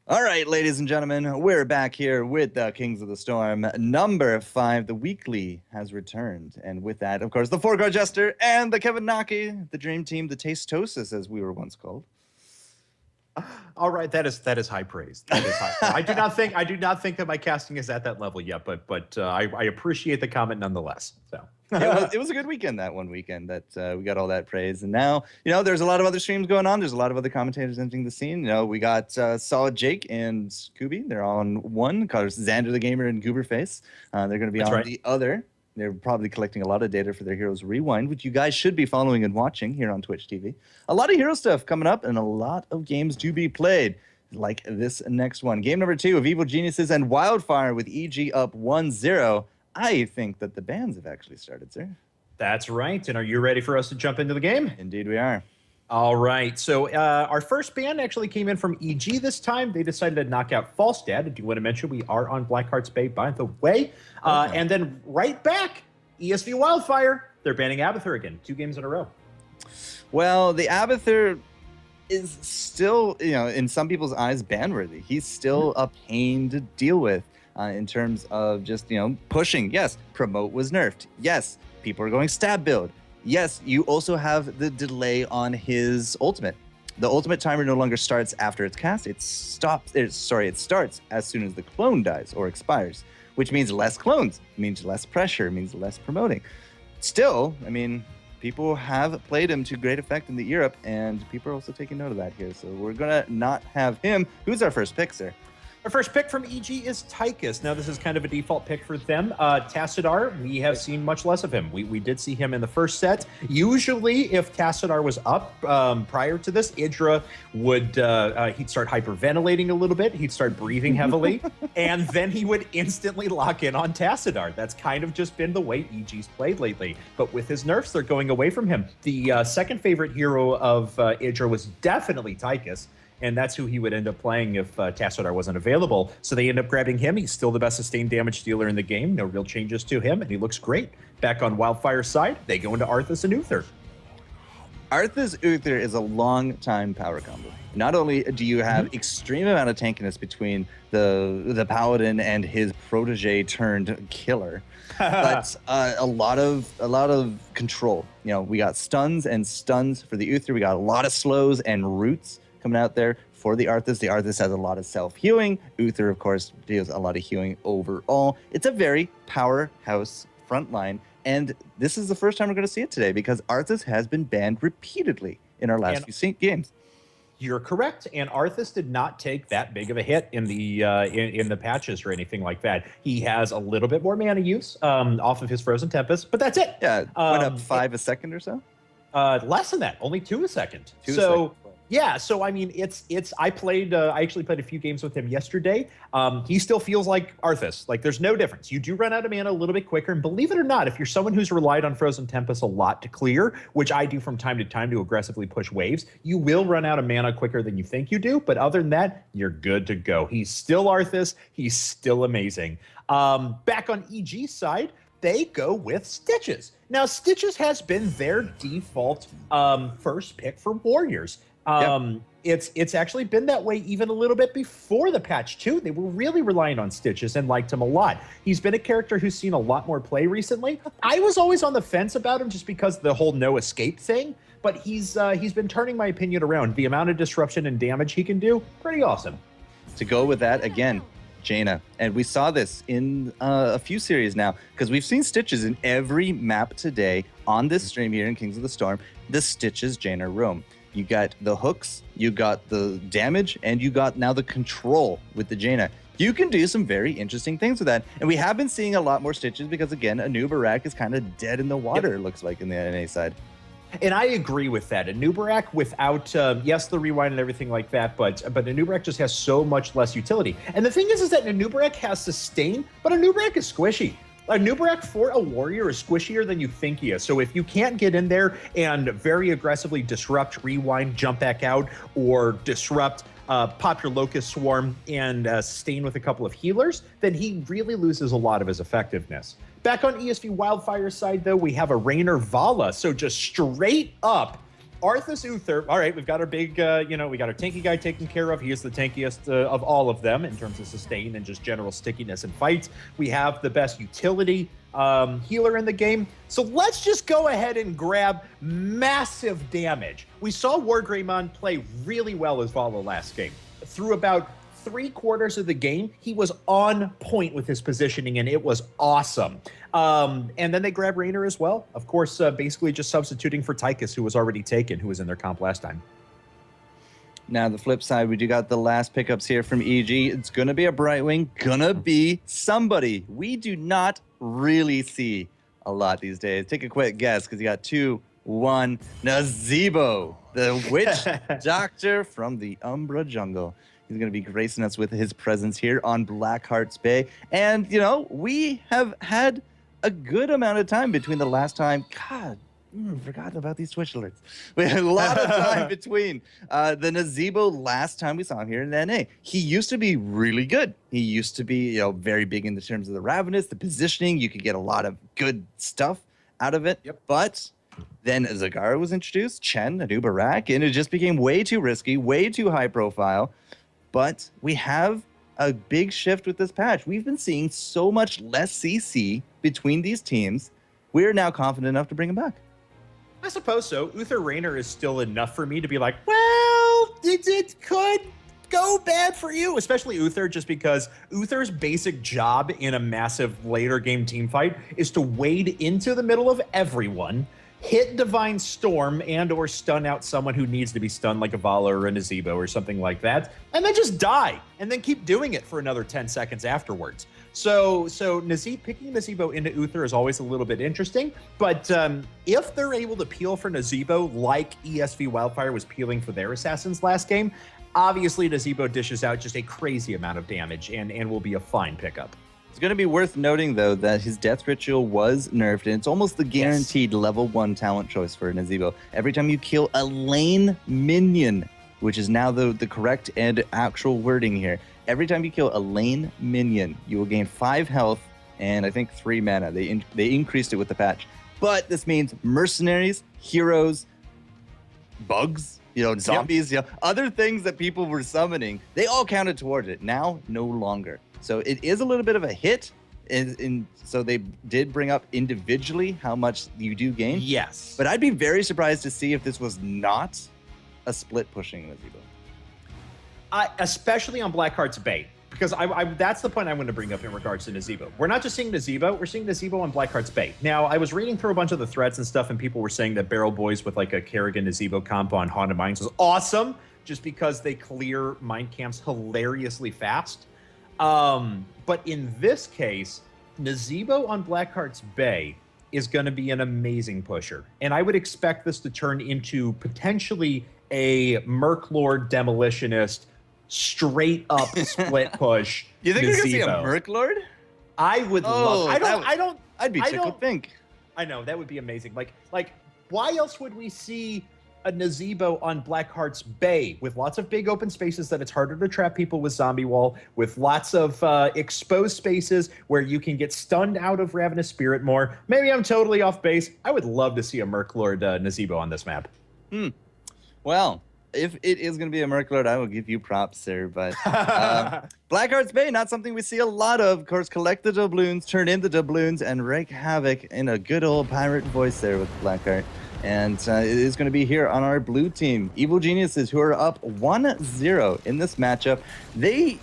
All right, ladies and gentlemen, we're back here with the Kings of the Storm. Number 5, the weekly, has returned. And with that, of course, the FourCourtJester and the Kevin Naki, the dream team, the Tastosis, as we were once called. All right, that is high praise. That is high praise. I do not think that my casting is at that level yet, but I appreciate the comment nonetheless. So it was a good weekend, that one weekend that we got all that praise. And now, there's a lot of other streams going on. There's a lot of other commentators entering the scene. We got Solid Jake and Scooby. They're on one, because Xander the Gamer and Gooberface. They're going to be on the other. They're probably collecting a lot of data for their Heroes Rewind, which you guys should be following and watching here on Twitch TV. A lot of hero stuff coming up and a lot of games to be played, like this next one. Game number 2 of Evil Geniuses and Wildfire with EG up 1-0. I think that the bans have actually started, sir. That's right. And are you ready for us to jump into the game? Indeed we are. All right. So our first ban actually came in from EG this time. They decided to knock out False Dad. I do want to mention we are on Blackheart's Bay, by the way. Okay. And then right back, ESV Wildfire. They're banning Abathur again. 2 games in a row. Well, the Abathur is still, in some people's eyes, ban-worthy. He's still a pain to deal with in terms of just, pushing. Yes, Promote was nerfed. Yes, people are going stab build. Yes, you also have the delay on his ultimate. The ultimate timer no longer starts after it's cast. It starts as soon as the clone dies or expires, which means less clones, means less pressure, means less promoting. Still, people have played him to great effect in the Europe, and people are also taking note of that here. So we're going to not have him. Who's our first pick, sir? Our first pick from EG is Tychus. Now, this is kind of a default pick for them. Tassadar, we have seen much less of him. We did see him in the first set. Usually, if Tassadar was up prior to this, Idra would he'd start hyperventilating a little bit. He'd start breathing heavily, and then he would instantly lock in on Tassadar. That's kind of just been the way EG's played lately. But with his nerfs, they're going away from him. The second favorite hero of Idra was definitely Tychus. And that's who he would end up playing if Tassadar wasn't available. So they end up grabbing him. He's still the best sustained damage dealer in the game. No real changes to him, and he looks great. Back on Wildfire's side, they go into Arthas and Uther. Arthas Uther is a long-time power combo. Not only do you have extreme amount of tankiness between the Paladin and his protege turned killer, but a lot of control. We got stuns for the Uther. We got a lot of slows and roots coming out there for the Arthas. The Arthas has a lot of self-healing. Uther, of course, deals a lot of healing overall. It's a very powerhouse front line, and this is the first time we're going to see it today because Arthas has been banned repeatedly in our last few games. You're correct, and Arthas did not take that big of a hit in the in the patches or anything like that. He has a little bit more mana use off of his Frozen Tempest, but that's it. Yeah, went up 5 a second or so? Less than that, only 2 a second. Yeah, so I actually played a few games with him yesterday. He still feels like Arthas. Like, there's no difference. You do run out of mana a little bit quicker, and believe it or not, if you're someone who's relied on Frozen Tempest a lot to clear, which I do from time to time to aggressively push waves, you will run out of mana quicker than you think you do, but other than that, you're good to go. He's still Arthas. He's still amazing. Back on EG's side, they go with Stitches. Now, Stitches has been their default first pick for Warriors. It's actually been that way even a little bit before the patch too. They were really relying on Stitches and liked him a lot. He's been a character who's seen a lot more play recently. I was always on the fence about him just because the whole no escape thing, but he's been turning my opinion around. The amount of disruption and damage he can do, pretty awesome. To go with that, again, Jaina. And we saw this in a few series now, because we've seen Stitches in every map today on this stream here in Kings of the Storm, the Stitches Jaina roam. You got the hooks, you got the damage, and you got now the control with the Jaina. You can do some very interesting things with that. And we have been seeing a lot more Stitches because, again, Anubarak is kind of dead in the water, it looks like, in the NA side. And I agree with that. Anubarak without, yes, the rewind and everything like that, but Anubarak just has so much less utility. And the thing is that Anubarak has sustain, but Anubarak is squishy. Anubarak for a warrior is squishier than you think he is. So if you can't get in there and very aggressively disrupt, rewind, jump back out, or disrupt, pop your Locust Swarm and sustain with a couple of healers, then he really loses a lot of his effectiveness. Back on ESV Wildfire's side, though, we have a Rainer Vala. So just straight up Arthas Uther. All right, we've got our big, we got our tanky guy taken care of. He is the tankiest of all of them in terms of sustain and just general stickiness in fights. We have the best utility healer in the game. So let's just go ahead and grab massive damage. We saw Wargreymon play really well as Vala last game. Through about 3/4 of the game, he was on point with his positioning, and it was awesome. And then they grab Raynor as well. Of course, basically just substituting for Tychus, who was already taken, who was in their comp last time. Now, the flip side, we do got the last pickups here from EG. It's going to be a Brightwing, going to be somebody we do not really see a lot these days. Take a quick guess, because you got 2, 1, Nazebo, the witch doctor from the Umbra jungle. He's going to be gracing us with his presence here on Blackheart's Bay. And, we have had a good amount of time between the last time. God, forgot about these Twitch alerts. We had a lot of time between the Nazebo last time we saw him here in NA. He used to be really good. He used to be, very big in the terms of the Ravenous, the positioning. You could get a lot of good stuff out of it. Yep. But then Zagara was introduced, Chen, Anu Barak, and it just became way too risky, way too high profile. But we have a big shift with this patch. We've been seeing so much less CC between these teams. We are now confident enough to bring him back. I suppose so. Uther Raynor is still enough for me to be like, well, it could go bad for you, especially Uther, just because Uther's basic job in a massive later game team fight is to wade into the middle of everyone, hit Divine Storm and or stun out someone who needs to be stunned, like a Vala or a Nazebo or something like that, and then just die, and then keep doing it for another 10 seconds afterwards. So picking Nazebo into Uther is always a little bit interesting, but if they're able to peel for Nazebo like ESV Wildfire was peeling for their assassins last game, obviously Nazebo dishes out just a crazy amount of damage and will be a fine pickup. It's going to be worth noting, though, that his Death Ritual was nerfed, and it's almost the guaranteed level 1 talent choice for Nazebo. Every time you kill a lane minion, which is now the correct and actual wording here, every time you kill a lane minion, you will gain 5 health and I think 3 mana. They increased it with the patch. But this means mercenaries, heroes, bugs, zombies, other things that people were summoning, they all counted towards it. Now, no longer. So it is a little bit of a hit. So they did bring up individually how much you do gain. Yes. But I'd be very surprised to see if this was not a split pushing Nazebo. Especially on Blackheart's Bay, because that's the point I want to bring up in regards to Nazebo. We're not just seeing Nazebo, we're seeing Nazebo on Blackheart's Bay. Now, I was reading through a bunch of the threads and stuff, and people were saying that Barrel Boys with like a Kerrigan Nazebo comp on Haunted Mines was awesome, just because they clear mine camps hilariously fast. But in this case, Nazebo on Blackheart's Bay is going to be an amazing pusher. And I would expect this to turn into potentially a Merklord Demolitionist straight up split push. You think Nazebo. we're going to see a Merklord? I would love I'd be tickled pink. I know, that would be amazing. Like, why else would we see a Nazebo on Blackheart's Bay with lots of big open spaces that it's harder to trap people with Zombie Wall, with lots of exposed spaces where you can get stunned out of Ravenous Spirit more? Maybe I'm totally off base. I would love to see a Merklord Nazebo on this map. Well, if it is going to be a Merklord, I will give you props, sir. But Blackheart's Bay, not something we see a lot of. Of course, collect the doubloons, turn in the doubloons, and wreak havoc in a good old pirate voice there with Blackheart. And it is going to be here on our blue team. Evil Geniuses, who are up 1-0 in this matchup. They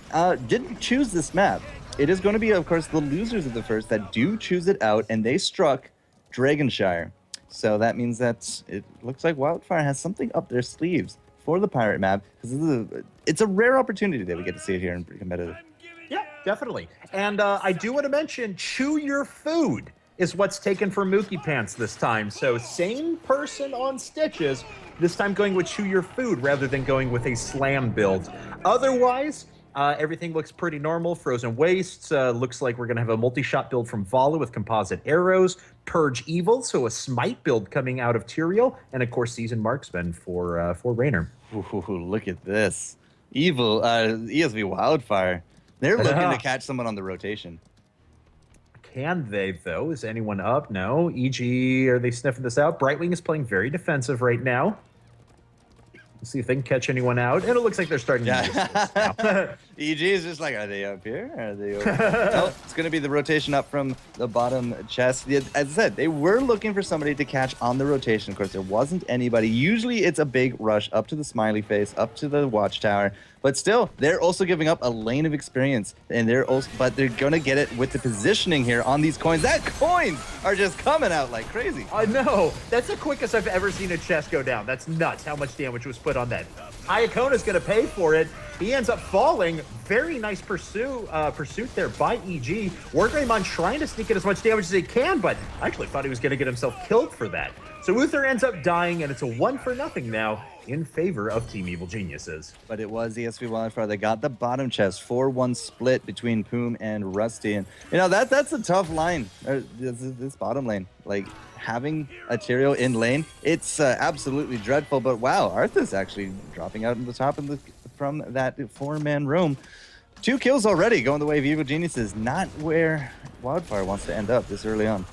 didn't choose this map. It is going to be, of course, the losers of the first that do choose it out, and they struck Dragonshire. So that means that it looks like Wildfire has something up their sleeves for the pirate map, because it's a rare opportunity that we get to see it here in competitive. Yeah, definitely. And I do want to mention, chew your food is what's taken for Mookie Pants this time. So same person on Stitches, this time going with chew your food rather than going with a slam build. Otherwise, everything looks pretty normal. Frozen Wastes, looks like we're going to have a multi-shot build from Vala with composite arrows. Purge Evil, so a smite build coming out of Tyrael. And of course, Season Marksman for Raynor. Ooh, look at this. Evil, ESV Wildfire. They're looking to catch someone on the rotation. Can they, though? Is anyone up? No. EG, are they sniffing this out? Brightwing is playing very defensive right now. See if they can catch anyone out. And it looks like they're starting to use this now. EG is just like, are they up here? Are they over here? No, it's going to be the rotation up from the bottom chest. As I said, they were looking for somebody to catch on the rotation. Of course, there wasn't anybody. Usually it's a big rush up to the smiley face, up to the watchtower. But still, they're also giving up a lane of experience. And but they're going to get it with the positioning here on these coins. That coins are just coming out like crazy. I know. That's the quickest I've ever seen a chest go down. That's nuts how much damage was put on that. Iakona's going to pay for it. He ends up falling. Very nice pursuit there by EG. Wargreymon trying to sneak in as much damage as he can, but I actually thought he was going to get himself killed for that. So Uther ends up dying, and it's a 1-0 now in favor of Team Evil Geniuses. But it was ESV Wildfire that got the bottom chest. 4-1 split between Poom and Rusty. And, that's a tough line, this bottom lane. Like, having a Tyrael in lane, it's absolutely dreadful. But wow, Arthas actually dropping out in the top from that 4-man roam. 2 kills already going the way of Evil Geniuses. Not where Wildfire wants to end up this early on.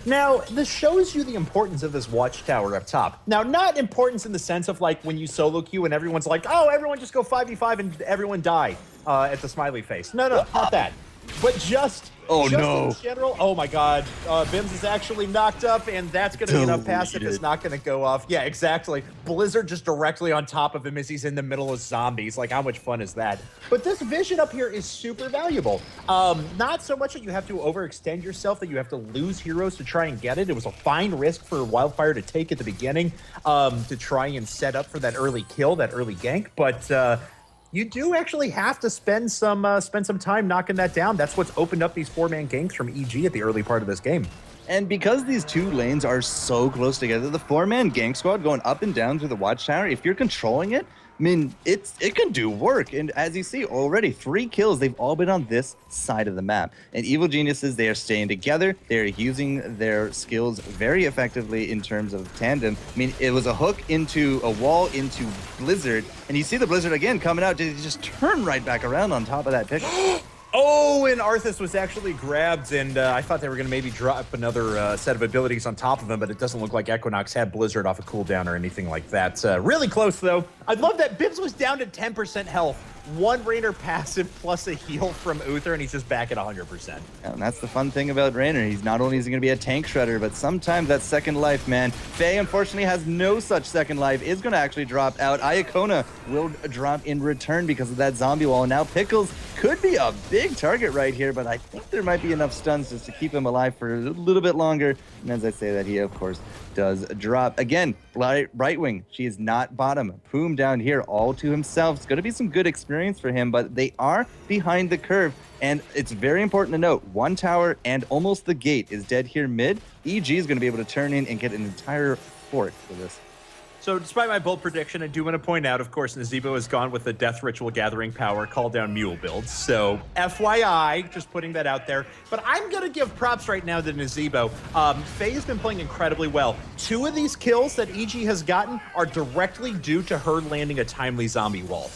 Now, this shows you the importance of this watchtower up top. Now, not importance in the sense of like when you solo queue and everyone's like, oh, everyone just go 5v5 and everyone die at the smiley face. No, not that. But just in general, oh my god, Bims is actually knocked up, and that's going to be enough passive. It's not going to go off. Yeah, exactly. Blizzard just directly on top of him as he's in the middle of zombies. Like, how much fun is that? But this vision up here is super valuable. Not so much that you have to overextend yourself, that you have to lose heroes to try and get it. It was a fine risk for Wildfire to take at the beginning to try and set up for that early kill, that early gank, but you do actually have to spend some time knocking that down. That's what's opened up these 4-man ganks from EG at the early part of this game. And because these 2 lanes are so close together, the 4-man gank squad going up and down through the watchtower, if you're controlling it, I mean, it can do work. And as you see already, 3 kills, they've all been on this side of the map. And Evil Geniuses, they are staying together. They're using their skills very effectively in terms of tandem. I mean, it was a hook into a wall into Blizzard. And you see the Blizzard again coming out. Did he just turn right back around on top of that pick? Oh, and Arthas was actually grabbed, and I thought they were going to maybe drop another set of abilities on top of him, but it doesn't look like Equinox had Blizzard off a cooldown or anything like that. Really close, though. I love that Bibbs was down to 10% health. 1 Raynor passive plus a heal from Uther, and he's just back at 100%. And that's the fun thing about Raynor. He's not only is he going to be a tank shredder, but sometimes that second life, man. Faye, unfortunately, has no such second life, is going to actually drop out. Iacona will drop in return because of that zombie wall. Now Pickles could be a big target right here, but I think there might be enough stuns just to keep him alive for a little bit longer. And as I say that, he, of course, does drop. Again, Brightwing, she is not bottom. Poom down here all to himself. It's going to be some good experience for him, but they are behind the curve. And it's very important to note, 1 tower and almost the gate is dead here mid. EG is going to be able to turn in and get an entire fort for this. So despite my bold prediction, I do want to point out, of course, Nazeebo has gone with the Death Ritual Gathering Power Call Down Mule build. So FYI, just putting that out there. But I'm going to give props right now to Nazeebo. Faye has been playing incredibly well. 2 of these kills that EG has gotten are directly due to her landing a timely zombie wall.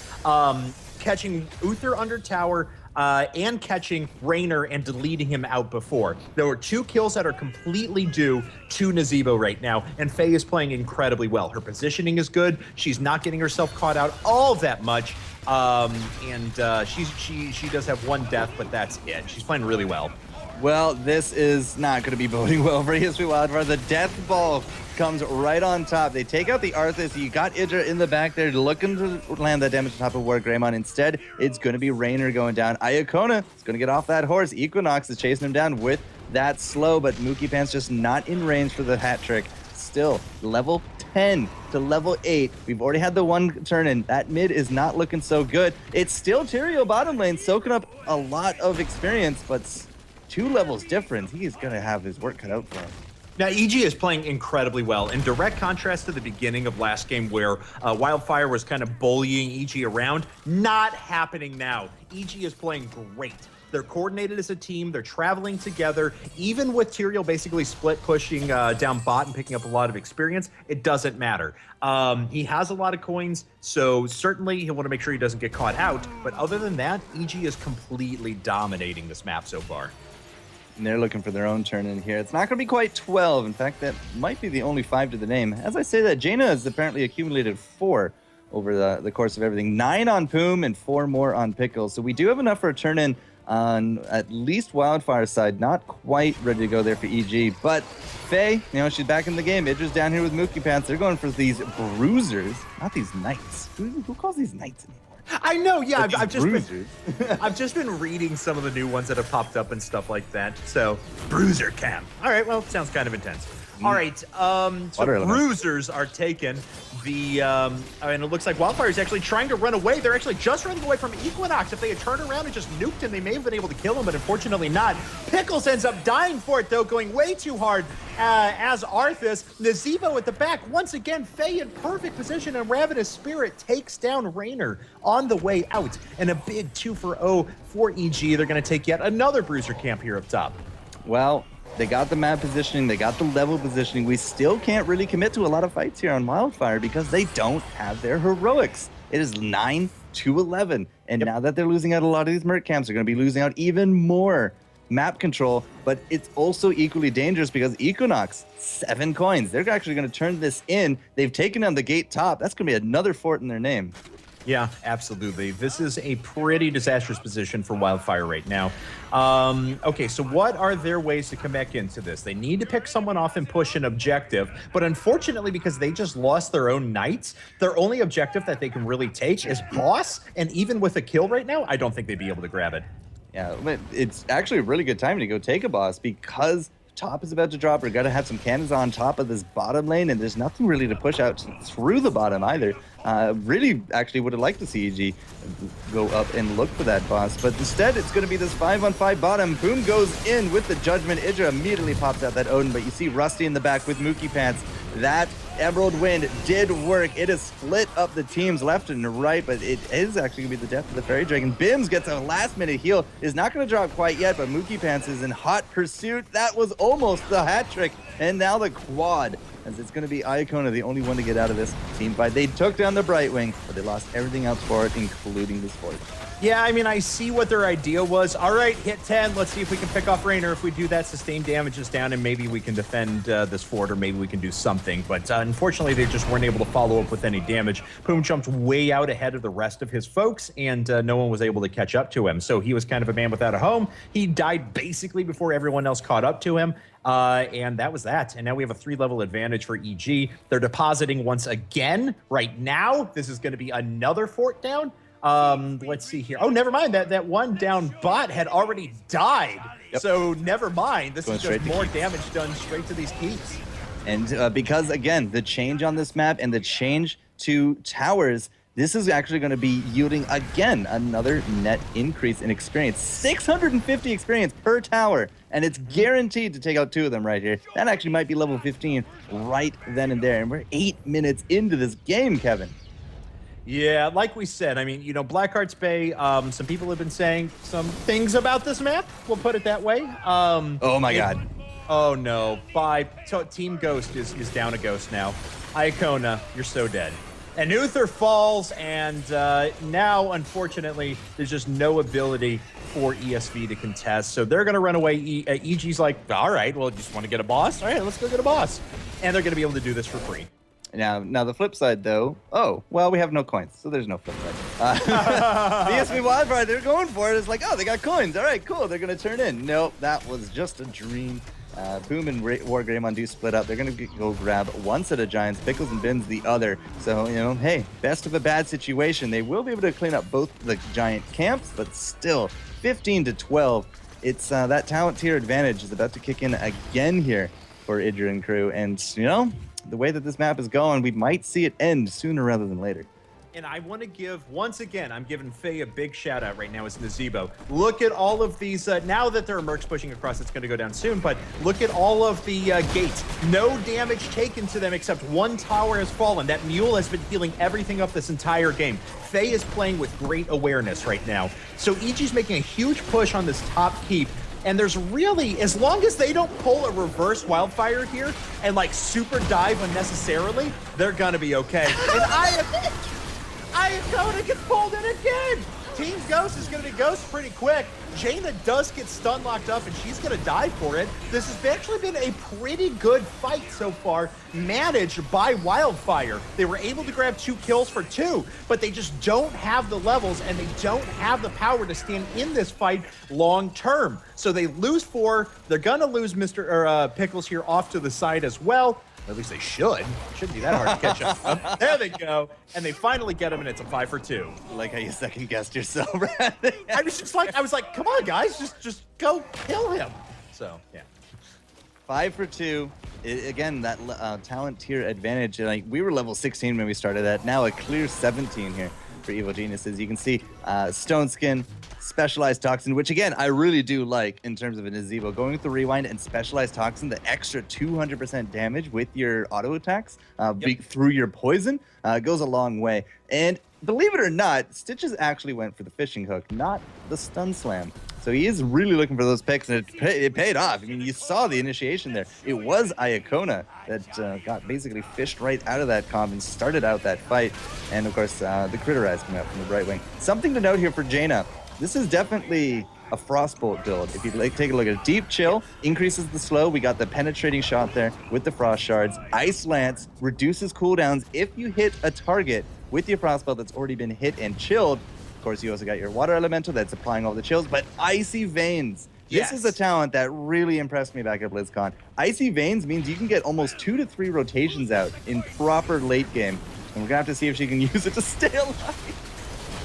Catching Uther under tower, and catching Raynor and deleting him out before. There were 2 kills that are completely due to Nazeebo right now, and Faye is playing incredibly well. Her positioning is good. She's not getting herself caught out all that much, she does have 1 death, but that's it. She's playing really well. Well, this is not going to be boding well for ESV Wildfire. The death ball comes right on top. They take out the Arthas. You got Idra in the back there looking to land that damage on top of Wargreymon. Instead, it's going to be Raynor going down. Iacona is going to get off that horse. Equinox is chasing him down with that slow, but Mookie Pants just not in range for the hat trick. Still, level 10 to level 8. We've already had the 1 turn in. That mid is not looking so good. It's still Tyrael bottom lane soaking up a lot of experience, but 2 levels difference. He is going to have his work cut out for him. Now, EG is playing incredibly well. In direct contrast to the beginning of last game where Wildfire was kind of bullying EG around, not happening now. EG is playing great. They're coordinated as a team. They're traveling together. Even with Tyrael basically split pushing down bot and picking up a lot of experience, it doesn't matter. He has a lot of coins, so certainly he'll want to make sure he doesn't get caught out. But other than that, EG is completely dominating this map so far. And they're looking for their own turn in here. It's not going to be quite 12. In fact, that might be the only 5 to the name. As I say that, Jaina has apparently accumulated 4 over the course of everything. 9 on Poom and 4 more on Pickles. So we do have enough for a turn-in on at least Wildfire's side. Not quite ready to go there for EG, but Faye, she's back in the game. Idra's down here with Mookie Pants. They're going for these bruisers, not these knights. Who calls these knights anymore? I know, yeah. I've just been reading some of the new ones that have popped up and stuff like that. So, bruiser cam. All right, well, sounds kind of intense. All right, so bruisers are taken. And it looks like Wildfire is actually trying to run away. They're actually just running away from Equinox. If they had turned around and just nuked him, they may have been able to kill him, but unfortunately not. Pickles ends up dying for it, though, going way too hard as Arthas. Nazebo at the back. Once again, Faye in perfect position, and Ravenous Spirit takes down Raynor on the way out. And a big 2-for-0 for EG. They're going to take yet another bruiser camp here up top. Well, they got the map positioning, they got the level positioning. We still can't really commit to a lot of fights here on Wildfire because they don't have their heroics. It is 9-11, and now that they're losing out a lot of these merc camps, they're going to be losing out even more map control, but it's also equally dangerous because Equinox, 7 coins. They're actually going to turn this in. They've taken down the gate top. That's going to be another fort in their name. Yeah, absolutely. This is a pretty disastrous position for Wildfire right now. Okay, so what are their ways to come back into this? They need to pick someone off and push an objective, but unfortunately, because they just lost their own knights, their only objective that they can really take is boss, and even with a kill right now, I don't think they'd be able to grab it. Yeah, it's actually a really good time to go take a boss because top is about to drop. We're going to have some cannons on top of this bottom lane, and there's nothing really to push out through the bottom either. Really, actually would have liked to see EG go up and look for that boss, but instead it's going to be this 5-on-5 bottom. Boom goes in with the Judgment. Idra immediately pops out that Odin, but you see Rusty in the back with Mookie Pants. That Emerald Wind did work. It has split up the teams left and right, but it is actually going to be the death of the Fairy Dragon. Bims gets a last-minute heal. Is not going to drop quite yet, but Mookie Pants is in hot pursuit. That was almost the hat trick, and now the quad, as it's going to be Iacona, the only one to get out of this team fight. They took down the Brightwing, but they lost everything else for it, including this fort. Yeah, I mean, I see what their idea was. All right, hit 10. Let's see if we can pick off Raynor. If we do that, sustain damage is down, and maybe we can defend this fort, or maybe we can do something. But unfortunately, they just weren't able to follow up with any damage. Poom jumped way out ahead of the rest of his folks, and no one was able to catch up to him. So he was kind of a man without a home. He died basically before everyone else caught up to him. And that was that. And now we have a 3-level advantage for EG. They're depositing once again right now. This is going to be another fort down. Let's see here. Oh, never mind. That one down bot had already died. Yep. So never mind. This is just more damage done straight to these keeps. And because, again, the change on this map and the change to towers, this is actually going to be yielding, again, another net increase in experience. 650 experience per tower, and it's guaranteed to take out 2 of them right here. That actually might be level 15 right then and there. And we're 8 minutes into this game, Kevin. Yeah, like we said, I mean, Blackheart's Bay, some people have been saying some things about this map. We'll put it that way. Oh, my God. Oh, no. Team Ghost is down a ghost now. Iacona, you're so dead. And Uther falls, and now, unfortunately, there's just no ability for ESV to contest. So they're going to run away. EG's like, all right, well, just want to get a boss? All right, let's go get a boss. And they're going to be able to do this for free. Now the flip side, though, we have no coins, so there's no flip side. The ESV Wildfire, they're going for it. It's like, they got coins. All right, cool. They're going to turn in. Nope, that was just a dream. Boom and Wargreymon do split up. They're going to go grab one set of Giants, Pickles and Bins the other. So, hey, best of a bad situation. They will be able to clean up both the Giant camps, but still, 15-12. It's that talent tier advantage is about to kick in again here for Idra and crew. And, the way that this map is going, we might see it end sooner rather than later. And I want to give, once again, I'm giving Faye a big shout out right now as Nazebo. Look at all of these, now that there are mercs pushing across, it's going to go down soon, but look at all of the gates. No damage taken to them except one tower has fallen. That mule has been healing everything up this entire game. Faye is playing with great awareness right now. So EG's making a huge push on this top keep. And there's really, as long as they don't pull a reverse Wildfire here and super dive unnecessarily, they're gonna be okay. And Iacona gets pulled in again. Team Ghost is going to be Ghost pretty quick. Jaina does get stun locked up, and she's going to die for it. This has actually been a pretty good fight so far, managed by Wildfire. They were able to grab 2 kills for 2, but they just don't have the levels, and they don't have the power to stand in this fight long term. So they lose 4. They're going to lose Mr. Pickles here off to the side as well. At least they should. It shouldn't be that hard to catch up. There they go. And they finally get him, and it's a 5 for 2. Like how you second-guessed yourself, Brad. I was like, come on, guys, just go kill him. So, yeah. 5 for 2. Again, that talent tier advantage. Like, we were level 16 when we started that. Now a clear 17 here for Evil Geniuses. You can see Stone Skin, Specialized Toxin, which again, I really do like in terms of an Azebo. Going with the Rewind and Specialized Toxin, the extra 200% damage with your auto attacks through your poison goes a long way. And believe it or not, Stitches actually went for the fishing hook, not the stun slam. So he is really looking for those picks, and it paid off. I mean, you saw the initiation there. It was Iacona that got basically fished right out of that comp and started out that fight. And of course, the Critter Eyes coming out from the right wing. Something to note here for Jaina. This is definitely a Frostbolt build. If you take a look at it, Deep Chill increases the slow. We got the penetrating shot there with the Frost Shards. Ice Lance reduces cooldowns if you hit a target with your Frostbolt that's already been hit and chilled. Of course, you also got your Water Elemental that's applying all the chills, but Icy Veins. This is a talent that really impressed me back at BlizzCon. Icy Veins means you can get almost 2 to 3 rotations out in proper late game. And we're going to have to see if she can use it to stay alive.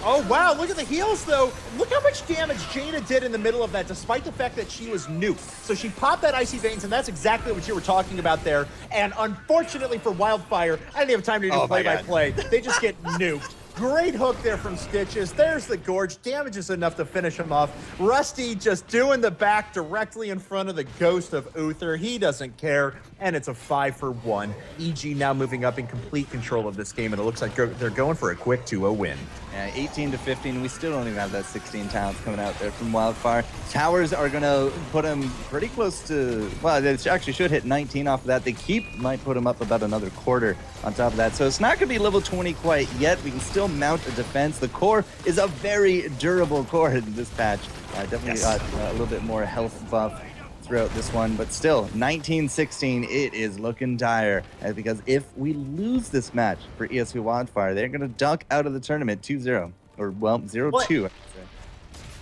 Oh, wow, look at the heals, though. Look how much damage Jaina did in the middle of that, despite the fact that she was nuked. So she popped that Icy Veins, and that's exactly what you were talking about there. And unfortunately for Wildfire, I didn't have time to do play-by-play. They just get nuked. Great hook there from Stitches. There's the Gorge. Damage is enough to finish him off. Rusty just doing the back directly in front of the Ghost of Uther. He doesn't care, and it's a 5 for 1. EG now moving up in complete control of this game, and it looks like they're going for a quick 2-0 win. Yeah, 18 to 15. We still don't even have that 16 talents coming out there from Wildfire. Towers are going to put him pretty close to, well, they actually should hit 19 off of that. The keep might put him up about another quarter on top of that. So it's not going to be level 20 quite yet. We can still mount a defense. The core is a very durable core in this patch. Definitely got a little bit more health buff throughout this one, but still 19-16, it is looking dire, because if we lose this match for ESV Wildfire, they're going to duck out of the tournament 2-0, or well, 0-2, I should say.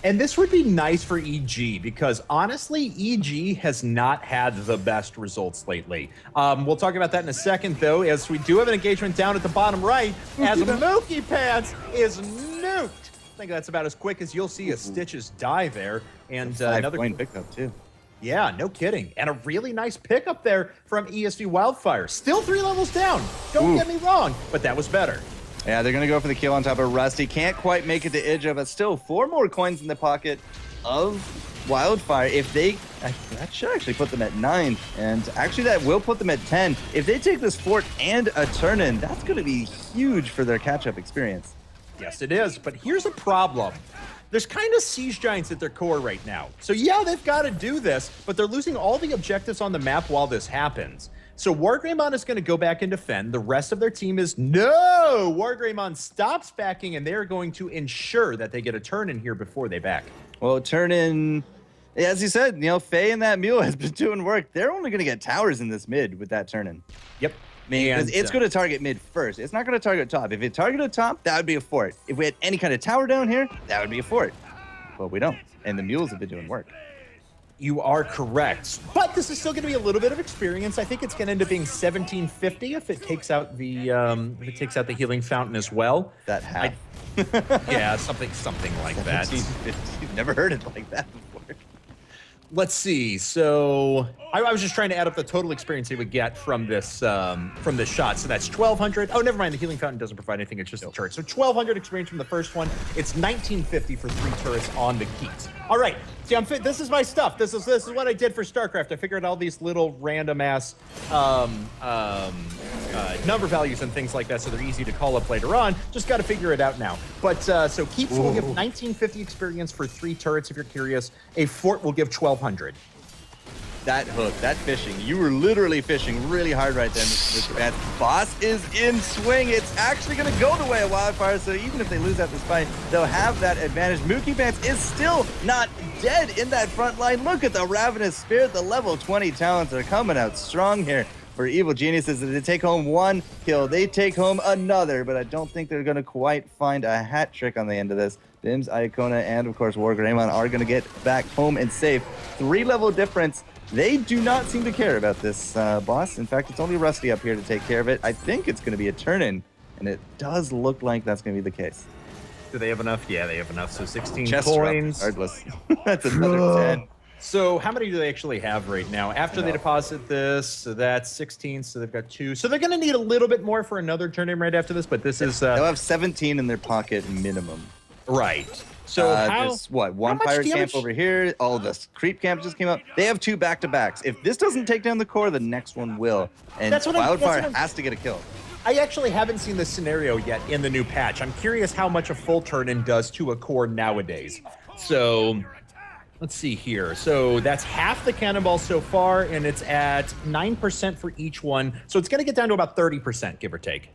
And this would be nice for EG, because honestly, EG has not had the best results lately. We'll talk about that in a second, though, as we do have an engagement down at the bottom right, as Mookie Pants is nuked. I think that's about as quick as you'll see a Stitches die there. And another point pickup, too. Yeah, no kidding. And a really nice pickup there from ESV Wildfire. Still 3 levels down. Don't get me wrong, but that was better. Yeah, they're going to go for the kill on top of Rusty. Can't quite make it to Idja, but still 4 more coins in the pocket of Wildfire. If they, that should actually put them at 9. And actually that will put them at 10. If they take this fort and a turn-in, that's going to be huge for their catch-up experience. Yes, it is. But here's a problem. There's kind of Siege Giants at their core right now. So yeah, they've got to do this, but they're losing all the objectives on the map while this happens. So Wargreymon is going to go back and defend. The rest of their team is, no! Wargreymon stops backing, and they're going to ensure that they get a turn in here before they back. Well, turn in, as you said, you know, Faye and that mule has been doing work. They're only going to get towers in this mid with that turn in. Yep. Because it's going to target mid first. It's not going to target top. If it targeted top, that would be a fort. If we had any kind of tower down here, that would be a fort. But we don't. And the mules have been doing work. You are correct. But this is still going to be a little bit of experience. I think it's going to end up being 1750 if it takes out the healing fountain as well. That half. Yeah, something like that. 1750. Never heard it like that before. Let's see. So I was just trying to add up the total experience they would get from this shot. So that's 1,200. Oh, never mind. The healing fountain doesn't provide anything. It's just a turret. So 1,200 experience from the first one. It's 1,950 for 3 turrets on the keys. All right. See, this is my stuff. This is what I did for StarCraft. I figured out all these little random ass number values and things like that, so they're easy to call up later on. Just got to figure it out now. But so keeps will give 1,950 experience for 3 turrets if you're curious. A fort will give 1,200. that hook, that fishing. You were literally fishing really hard right there, Mr. Bats. Boss is in swing. It's actually going to go the way of Wildfire, so even if they lose out this fight, they'll have that advantage. Mookie Pants is still not dead in that front line. Look at the Ravenous Spirit. The level 20 talents are coming out strong here for Evil Geniuses. They take home one kill. They take home another, but I don't think they're going to quite find a hat trick on the end of this. Bims, Iacona, and of course Wargreymon are going to get back home and safe. 3-level difference. They do not seem to care about this boss. In fact, it's only Rusty up here to take care of it. I think it's going to be a turn-in, and it does look like that's going to be the case. Do they have enough? Yeah, they have enough. So 16 Chest coins. Regardless. That's another 10. So how many do they actually have right now? After they deposit this, so that's 16, so they've got 2. So they're going to need a little bit more for another turn-in right after this, but this is... They'll have 17 in their pocket minimum. Right. So there's one pirate camp over here. All this creep camp just came up. They have 2 back-to-backs. If this doesn't take down the core, the next one will. And Wildfire has to get a kill. I actually haven't seen this scenario yet in the new patch. I'm curious how much a full turn-in does to a core nowadays. So let's see here. So that's half the cannonball so far, and it's at 9% for each one. So it's going to get down to about 30%, give or take.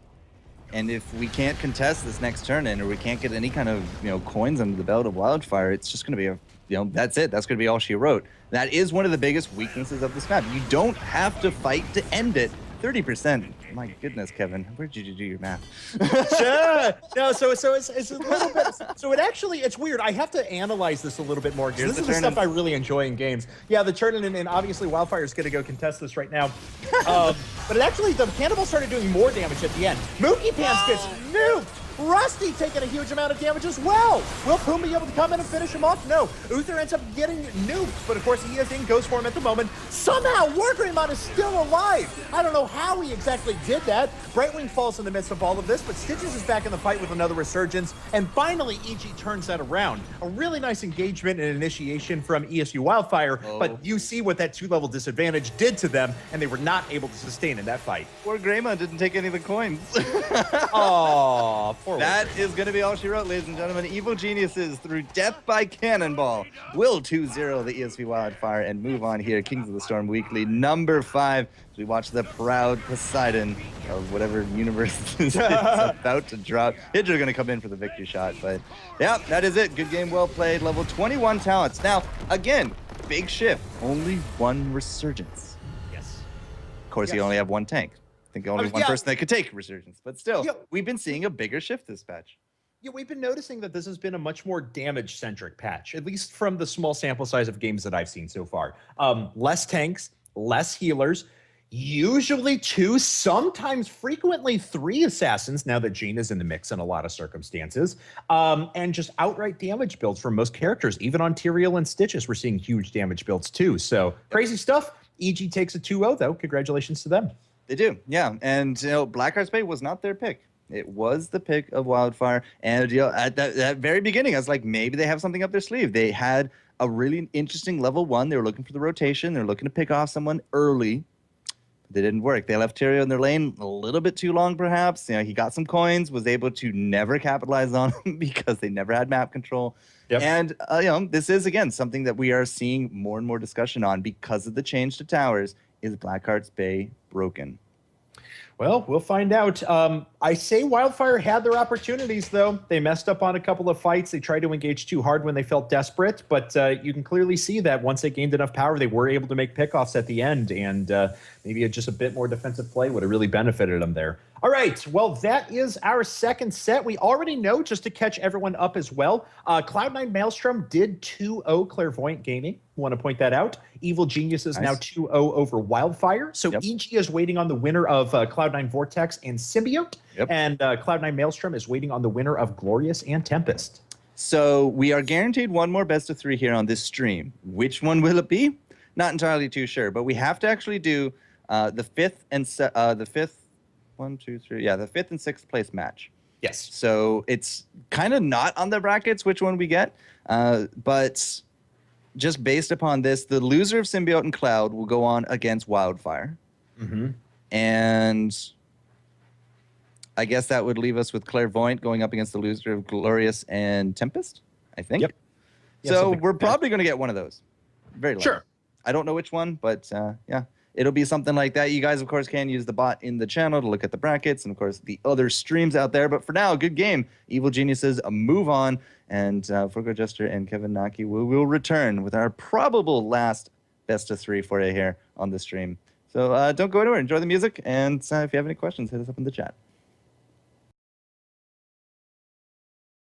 And if we can't contest this next turn-in, or we can't get any kind of coins under the belt of Wildfire, it's just going to be that's it. That's going to be all she wrote. That is one of the biggest weaknesses of this map. You don't have to fight to end it. 30%. My goodness, Kevin, where did you do your math? No, so it's a little bit. So it's weird. I have to analyze this a little bit more. This is the stuff I really enjoy in games. Yeah, the turn-in, and obviously Wildfire is going to go contest this right now. But it actually, the cannonball started doing more damage at the end. Mookie Pants gets nuked. Rusty taking a huge amount of damage as well. Will Poom be able to come in and finish him off? No. Uther ends up getting nuked, but of course he is in ghost form at the moment. Somehow Wargreymon is still alive. I don't know how he exactly did that. Brightwing falls in the midst of all of this, but Stitches is back in the fight with another resurgence, and finally EG turns that around. A really nice engagement and initiation from ESV Wildfire, but you see what that 2-level disadvantage did to them, and they were not able to sustain in that fight. Wargreymon didn't take any of the coins. Aww. That is going to be all she wrote, ladies and gentlemen. Evil Geniuses, through death by cannonball, will 2-0 the ESV Wildfire and move on here. Kings of the Storm Weekly, number 5. As we watch the proud Poseidon of whatever universe is about to drop. Hydra going to come in for the victory shot. But yeah, that is it. Good game, well played. Level 21 talents. Now, again, big shift. Only 1 resurgence. Yes. Of course, you only have 1 tank. I think only one person that could take resurgence, but still, we've been seeing a bigger shift this patch. Yeah, we've been noticing that this has been a much more damage-centric patch, at least from the small sample size of games that I've seen so far. Less tanks, less healers, usually 2, sometimes frequently 3 assassins, now that Jean is in the mix in a lot of circumstances, and just outright damage builds for most characters. Even on Tyrael and Stitches, we're seeing huge damage builds too. So crazy stuff. EG takes a 2-0 though. Congratulations to them. They do, yeah. And, Blackheart's Bay was not their pick. It was the pick of Wildfire. And, at that very beginning, I was like, maybe they have something up their sleeve. They had a really interesting level 1. They were looking for the rotation. They're looking to pick off someone early. But they didn't work. They left Tyrael in their lane a little bit too long, perhaps. He got some coins, was able to never capitalize on them because they never had map control. Yep. And, this is, again, something that we are seeing more and more discussion on because of the change to towers. Is Blackheart's Bay broken? Well, we'll find out. I say Wildfire had their opportunities, though. They messed up on a couple of fights. They tried to engage too hard when they felt desperate, but you can clearly see that once they gained enough power, they were able to make pickoffs at the end, and maybe just a bit more defensive play would have really benefited them there. All right, well, that is our second set. We already know, just to catch everyone up as well, Cloud9 Maelstrom did 2-0 Clairvoyant Gaming. Want to point that out. Evil Genius is now 2-0 over Wildfire. So EG is waiting on the winner of Cloud9 Vortex and Symbiote. And Cloud9 Maelstrom is waiting on the winner of Glorious and Tempest. So we are guaranteed one more best of 3 here on this stream. Which one will it be? Not entirely too sure, but we have to actually do the 5th and the 5th. 1, 2, 3. Yeah, the 5th and 6th place match. Yes. So it's kind of not on the brackets which one we get, but just based upon this, the loser of Symbiote and Cloud will go on against Wildfire. Mm-hmm. And I guess that would leave us with Clairvoyant going up against the loser of Glorious and Tempest, I think. Yep. So we're probably going to get one of those. Very likely. Sure. I don't know which one, but yeah, it'll be something like that. You guys, of course, can use the bot in the channel to look at the brackets and, of course, the other streams out there. But for now, good game. Evil Geniuses, move on. And FourCourtJester and Kevin Naki will return with our probable last best of 3 for you here on the stream. So don't go anywhere. Enjoy the music. And if you have any questions, hit us up in the chat.